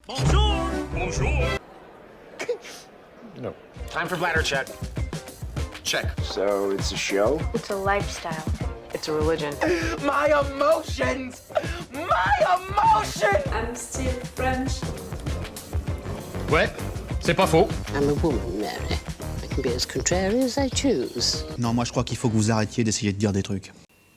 Bonjour! Bonjour! No. Time for bladder check. Check. So it's a show? It's a lifestyle. It's a religion. My emotions! My emotions! I'm still French. Ouais, c'est pas faux. I'm a woman, Mary. I can be as contrary as I choose. Non, moi je crois qu'il faut que vous arrêtiez d'essayer de dire des trucs.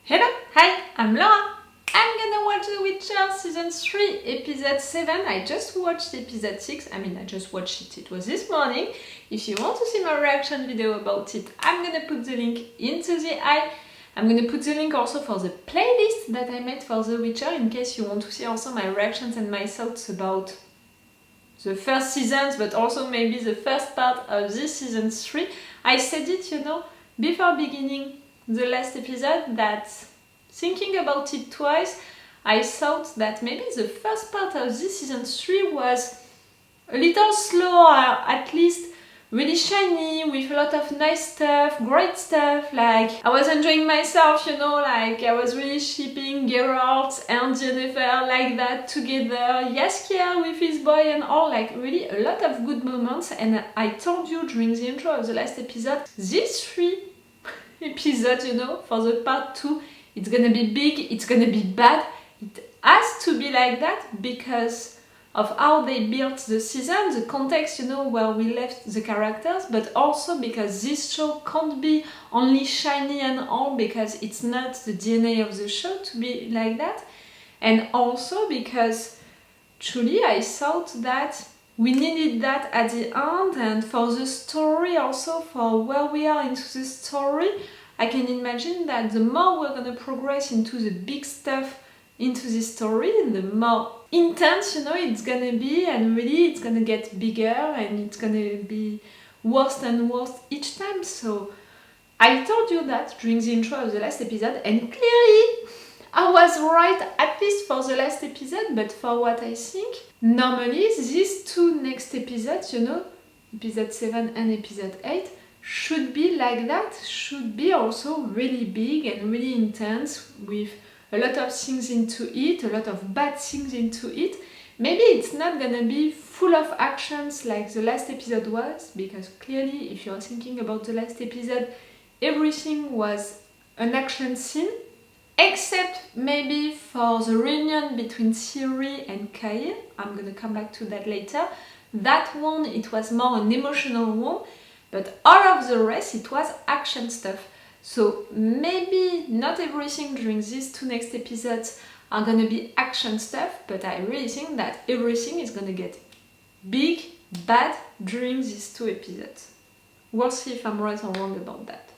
Hello, hi, I'm Laura. I'm gonna watch The Witcher Season 3, Episode 7. I just watched Episode 6. I just watched it. It was this morning. If you want to see my reaction video about it, I'm gonna put the link into the eye. I'm gonna put the link also for the playlist that I made for The Witcher in case you want to see also my reactions and my thoughts about the first seasons, but also maybe the first part of this season 3. I said it, before beginning the last episode, that thinking about it twice, I thought that maybe the first part of this season 3 was a little slower, at least really shiny, with a lot of nice stuff, great stuff, like I was enjoying myself, like I was really shipping Geralt and Yennefer like that together, Jaskier with his boy and all, like really a lot of good moments. And I told you during the intro of the last episode, these 3 episodes, for the part 2, it's gonna be big, it's gonna be bad. It has to be like that because of how they built the season, the context, where we left the characters, but also because this show can't be only shiny and all, because it's not the DNA of the show to be like that. And also because truly I thought that we needed that at the end, and for the story also, for where we are into the story, I can imagine that the more we're gonna progress into the big stuff into this story, the more intense, it's gonna be, and really it's gonna get bigger and it's gonna be worse and worse each time. So I told you that during the intro of the last episode, and clearly I was right, at least for the last episode. But for what I think, normally these 2 next episodes, episode 7 and episode 8, should be like that, should be also really big and really intense, with a lot of things into it, a lot of bad things into it. Maybe it's not gonna be full of actions like the last episode was, because clearly, if you're thinking about the last episode, everything was an action scene, except maybe for the reunion between Ciri and Ciri. I'm gonna come back to that later. That one, it was more an emotional one, but all of the rest, it was action stuff. So maybe not everything during these 2 next episodes are gonna be action stuff, but I really think that everything is gonna get big, bad during these 2 episodes. We'll see if I'm right or wrong about that.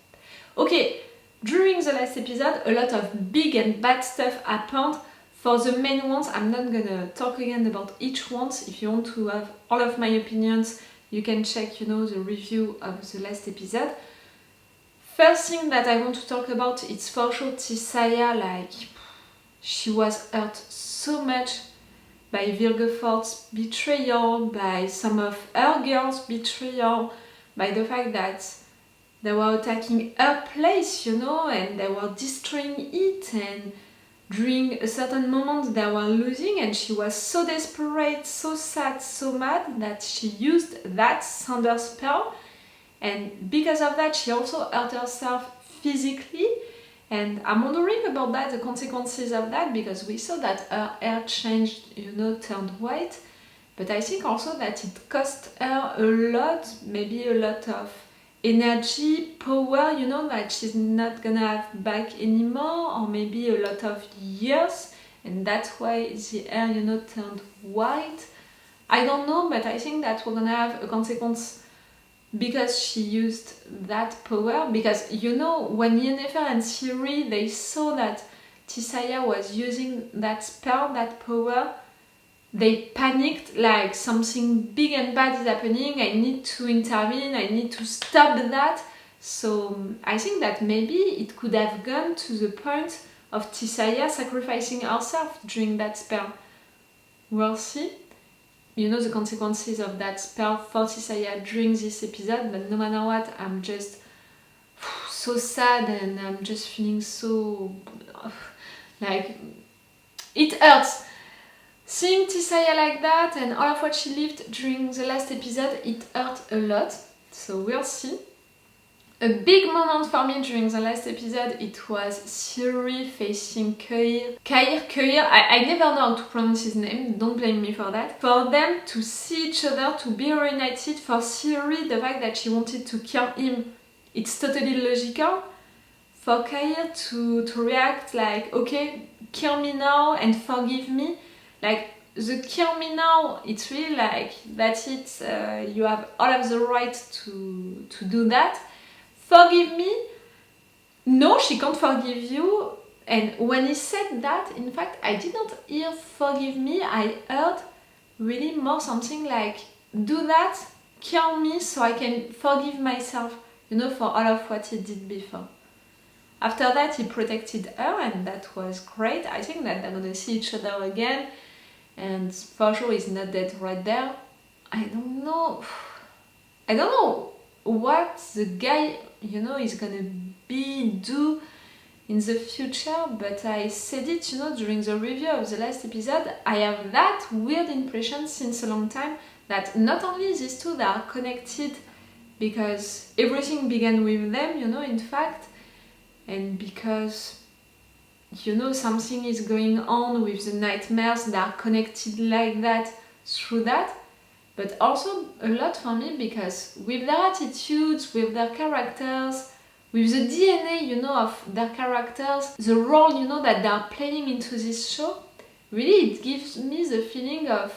Okay, during the last episode, a lot of big and bad stuff happened. For the main ones, I'm not gonna talk again about each one. If you want to have all of my opinions, you can check, the review of the last episode. First thing that I want to talk about, it's for sure Tissaia. Like, she was hurt so much by Vilgefort's betrayal, by some of her girls' betrayal, by the fact that they were attacking her place, and they were destroying it, and during a certain moment they were losing, and she was so desperate, so sad, so mad that she used that thunder spell. And because of that, she also hurt herself physically. And I'm wondering about that, the consequences of that, because we saw that her hair changed, turned white. But I think also that it cost her a lot, maybe a lot of energy, power, that she's not gonna have back anymore, or maybe a lot of years. And that's why the hair, turned white. I don't know, but I think that we're gonna have a consequence because she used that power. Because when Yennefer and Ciri, they saw that Tissaia was using that spell, that power, they panicked, like something big and bad is happening, I need to intervene, I need to stop that. So I think that maybe it could have gone to the point of Tissaia sacrificing herself during that spell. We'll see. The consequences of that spell for Tissaia during this episode, but no matter what, I'm just so sad, and I'm just feeling so, like, it hurts. Seeing Tisaya like that and all of what she lived during the last episode, it hurt a lot. So we'll see. A big moment for me during the last episode, it was Ciri facing Ciri. I never know how to pronounce his name, don't blame me for that. For them to see each other, to be reunited, for Ciri, the fact that she wanted to kill him, it's totally logical. For Ciri to react like, okay, kill me now and forgive me. Like, the kill me now, it's really like, that's it, you have all of the right to do that. Forgive me? No, she can't forgive you. And when he said that, in fact, I did not hear forgive me. I heard really more something like, do that, kill me so I can forgive myself, you know, for all of what he did before. After that, he protected her and that was great. I think that they're gonna see each other again. And for sure he's not dead right there. I don't know what the guy, you know, is gonna do in the future, but I said it, you know, during the review of the last episode, I have that weird impression since a long time that not only these two that are connected because everything began with them, you know, in fact, and because, you know, something is going on with the nightmares that are connected like that through that. But also a lot for me because with their attitudes, with their characters, with the DNA, you know, of their characters, the role, you know, that they are playing into this show, really it gives me the feeling of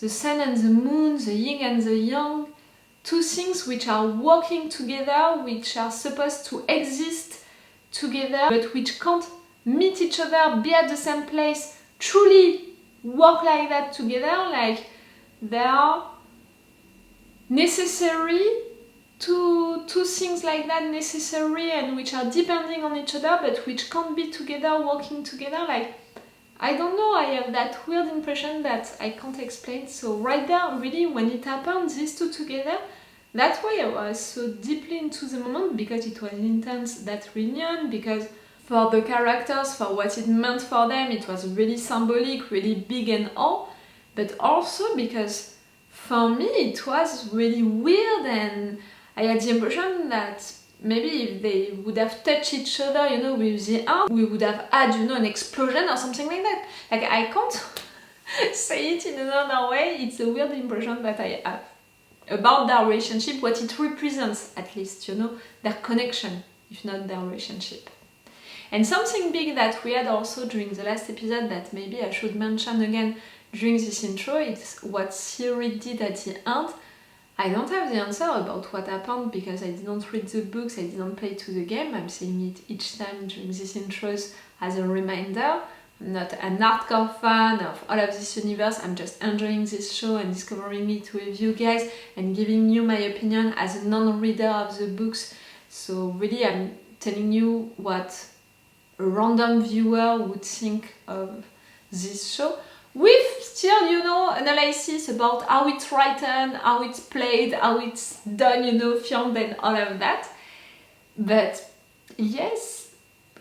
the sun and the moon, the yin and the yang, two things which are working together, which are supposed to exist together, but which can't meet each other, be at the same place, truly work like that together, like they are necessary, two things like that necessary and which are depending on each other but which can't be together, working together. Like, I don't know, I have that weird impression that I can't explain. So right there, really, when it happened, these two together, that's why I was so deeply into the moment, because it was intense, that reunion, because for the characters, for what it meant for them, it was really symbolic, really big and all. But also because for me it was really weird and I had the impression that maybe if they would have touched each other, you know, with the arm, we would have had, you know, an explosion or something like that. Like, I can't say it in another way, it's a weird impression that I have about their relationship, what it represents at least, you know, their connection, if not their relationship. And something big that we had also during the last episode that maybe I should mention again during this intro, it's what Ciri did at the end. I don't have the answer about what happened because I didn't read the books, I didn't play to the game. I'm saying it each time during these intros as a reminder. I'm not an hardcore fan of all of this universe, I'm just enjoying this show and discovering it with you guys and giving you my opinion as a non-reader of the books. So really I'm telling you what a random viewer would think of this show, with still, you know, analysis about how it's written, how it's played, how it's done, you know, filmed and all of that. But yes,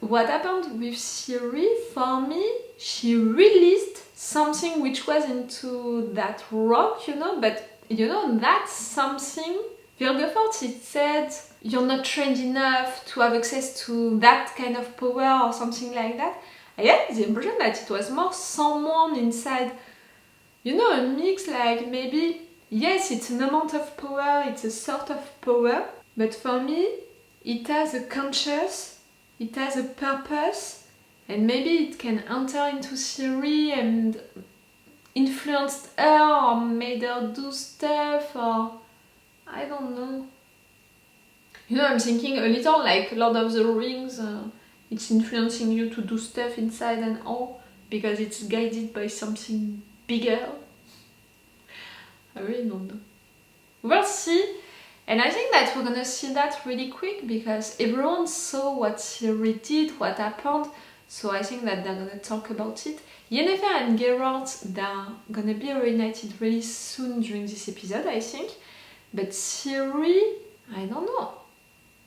what happened with Ciri, for me, she released something which was into that rock, you know, but, you know, that's something, Vilgefortz, it said, you're not trained enough to have access to that kind of power or something like that. I had the impression that it was more someone inside, you know, a mix, like maybe, yes, it's an amount of power, it's a sort of power, but for me, it has a conscience, it has a purpose, and maybe it can enter into Ciri and influenced her or made her do stuff, or I don't know. You know, I'm thinking a little like Lord of the Rings, it's influencing you to do stuff inside and all, because it's guided by something bigger. I really don't know. We'll see. And I think that we're gonna see that really quick, because everyone saw what Ciri did, what happened, so I think that they're gonna talk about it. Yennefer and Geralt, they're gonna be reunited really soon during this episode, I think. But Ciri, I don't know.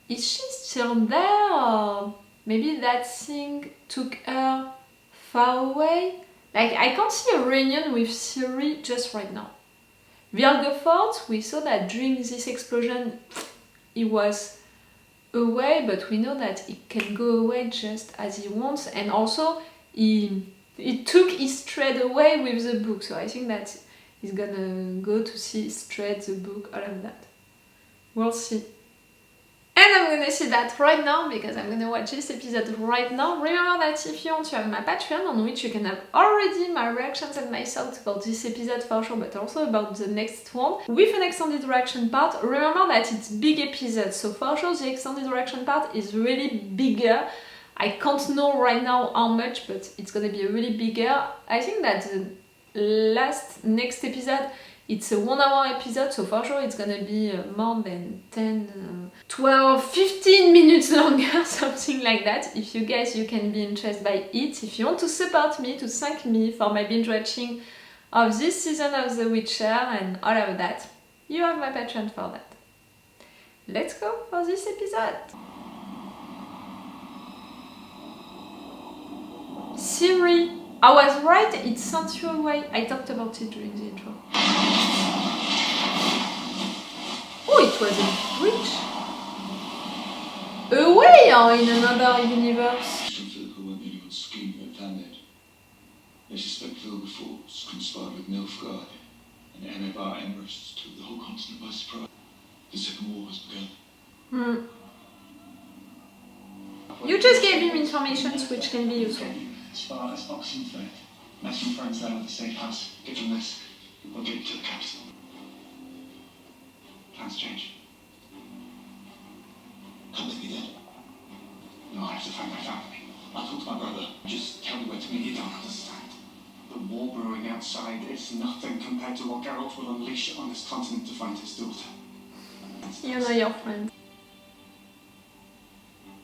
Is she still there, or maybe that thing took her far away? Like, I can't see a reunion with Ciri just right now. Vilgefortz, we saw that during this explosion he was away, but we know that he can go away just as he wants, and also he took his thread away with the book, so I think that he's gonna go to see his thread, the book, all of that. We'll see. And I'm gonna see that right now because I'm gonna watch this episode right now. Remember that if you want to have my Patreon, on which you can have already my reactions and my thoughts about this episode for sure, but also about the next one, with an extended reaction part. Remember that it's big episodes, so for sure the extended reaction part is really bigger. I can't know right now how much, but it's gonna be really bigger. I think that the next episode, it's a 1 hour episode, so for sure it's gonna be more than 10, 12, 15 minutes longer, something like that. If you guys, you can be interested by it. If you want to support me, to thank me for my binge watching of this season of The Witcher and all of that, you have my Patreon for that. Let's go for this episode. Ciri. I was right, it sent you away. I talked about it during the intro. Oh, it was a bridge. Away or in another universe? Anyone scheme at Planet. They suspect Vilgefortz conspired with Nilfgaard, and Enebar Emrys took the whole continent by surprise. The Second War has begun. You just gave him information which can be useful. As far as Oxenford, met some friends there at the safe house. Give them this. We'll get to the capital. Plans change. Come with me then. No, I have to find my family. I'll talk to my brother. Just tell me where to meet. You don't understand. The war brewing outside is nothing compared to what Geralt will unleash on this continent to find his daughter. You know your friend.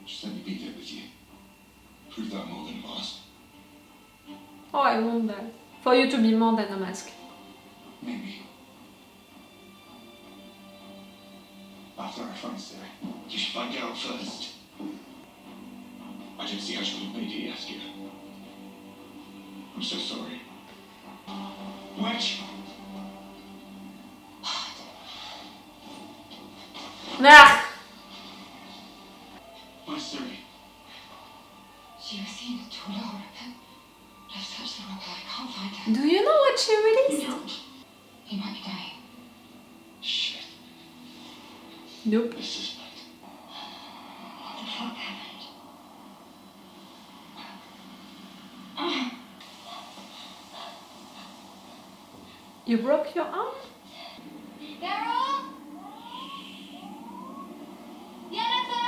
Just let me be there with you. Prove that more than a mask. Oh, I want that. For you to be more than a mask. Maybe. After I find Ciri. You should find Geralt first. I didn't see how she would have made it yesterday. I'm so sorry. Witch! Ah! Where's Ciri? She was seen at Tulare. I've searched the room, but I can't find her. Do you know what she released? Geralt. He might be dying. Shit. Nope. This is bad. What the fuck happened? You broke your arm? Daryl? Jennifer?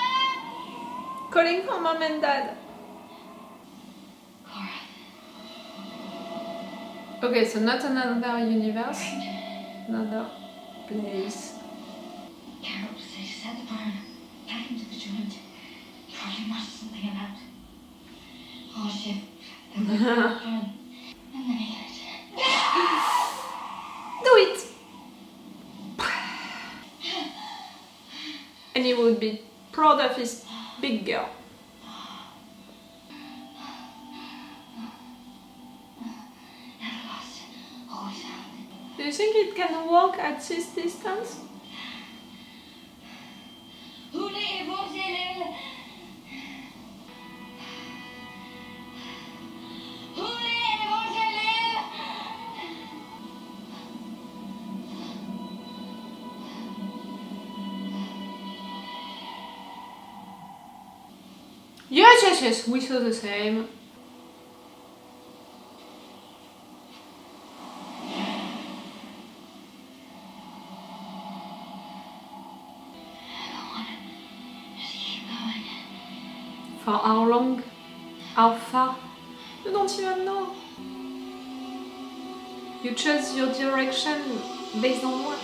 Calling for mom and dad. Cora. Okay, so not another universe. Another place. Carol said she set the burn back into the joint. Probably muttered something about. Oh shit. And then he hit it. Do it! And he would be proud of his big girl. Never lost. Always found. Do you think it can walk at this distance? Yes, we saw the same. For how long? How far? You don't even know. You chose your direction based on what?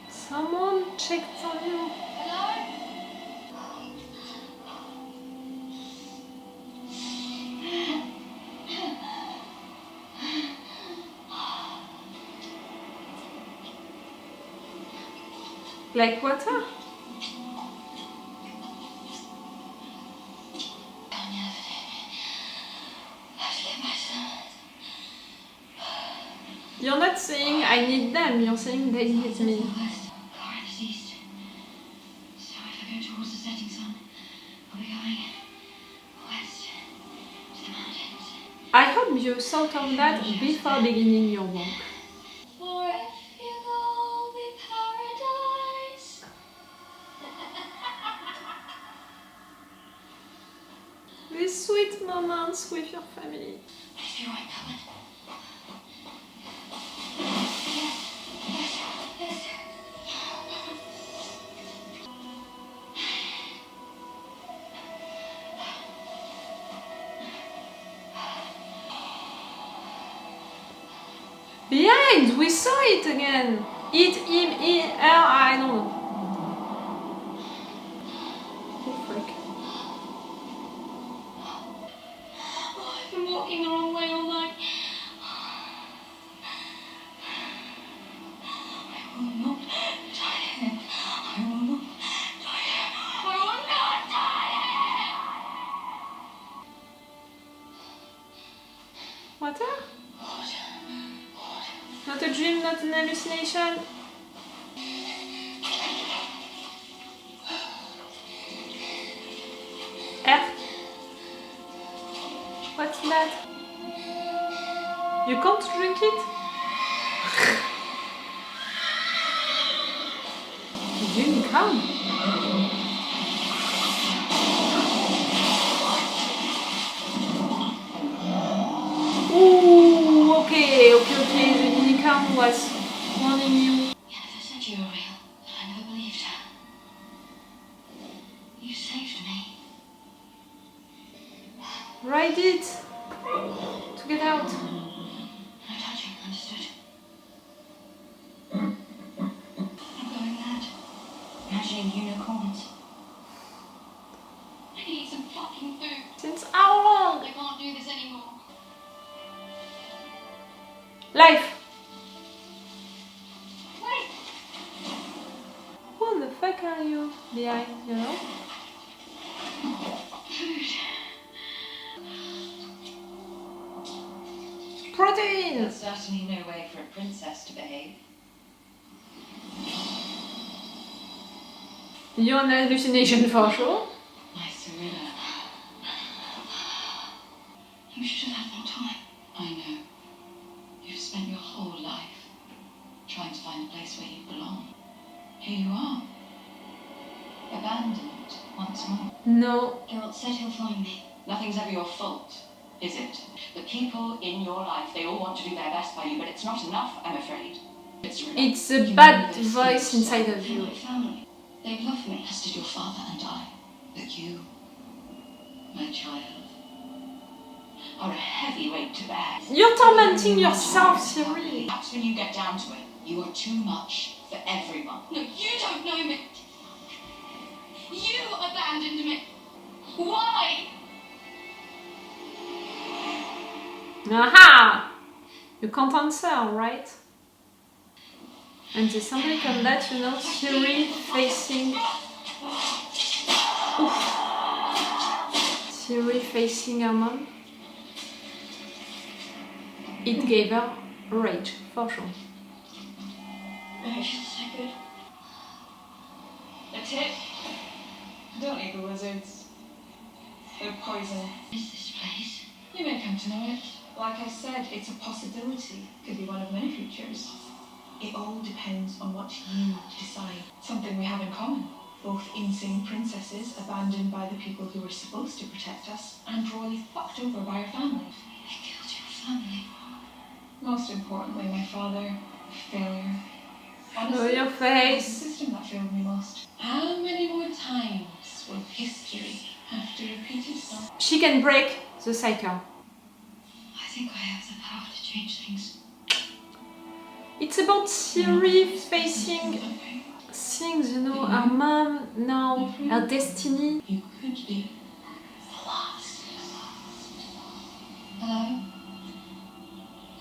Someone checked on you. Like water? You're not saying I need them, you're saying they need me. I hope you thought of that before beginning your walk. These sweet moments with your family. Behind! We saw it again! It, him, he, her, I don't know. Oh, frick. Oh, I've been walking the wrong way all night. I will not die. I will not die. I will not die. Water? Not a dream, not an hallucination. Air? What's that? You can't drink it? You didn't come. Ooh, okay. The unicorn was warning you. Yeah, I said you were real, but I never believed her. You saved me. Ride it to get out. No touching, understood? I'm going mad. Imagining unicorns. I need some fucking food. Since how long? I can't do this anymore. Life. Wait! Who the fuck are you behind, you know? Protein! There's certainly no way for a princess to behave. You're an hallucination for sure. My Ciri. You should have had more time. I know. You've spent your whole life trying to find a place where you belong. Here you are. Abandoned once more. No. Geralt said he'll find me. Nothing's ever your fault, is it? The people in your life, they all want to do their best by you, but it's not enough, I'm afraid. It's a bad voice inside of you. My family. They love me. As did your father and I. But you, my child, are a heavy weight to bear. You're tormenting yourself, Ciri. Perhaps when you get down to it, you are too much for everyone. No, you don't know me. You abandoned me. Why? Aha! You can't answer, right? And there's something like that, you know, Ciri facing... Oof. Ciri facing her mom. It gave her rage, for sure. It feels so good. That's it. Don't eat the lizards. They're poison. Is this place? You may come to know it. Like I said, it's a possibility. Could be one of many futures. It all depends on what you decide. Something we have in common. Both insane princesses abandoned by the people who were supposed to protect us and royally fucked over by our family. I killed your family. Most importantly, my father, failure. Show your it's face. the system that failed me most. How many more times will history have to repeat itself? She can break the cycle. I think I have the power to change things. It's about Ciri facing things, you know, her mom, now her destiny. You could be lost. Hello?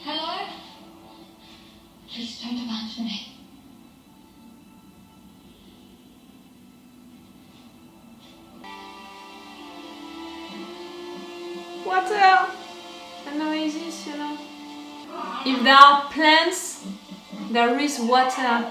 Hello? Please don't abandon me. If there are plants, there is water.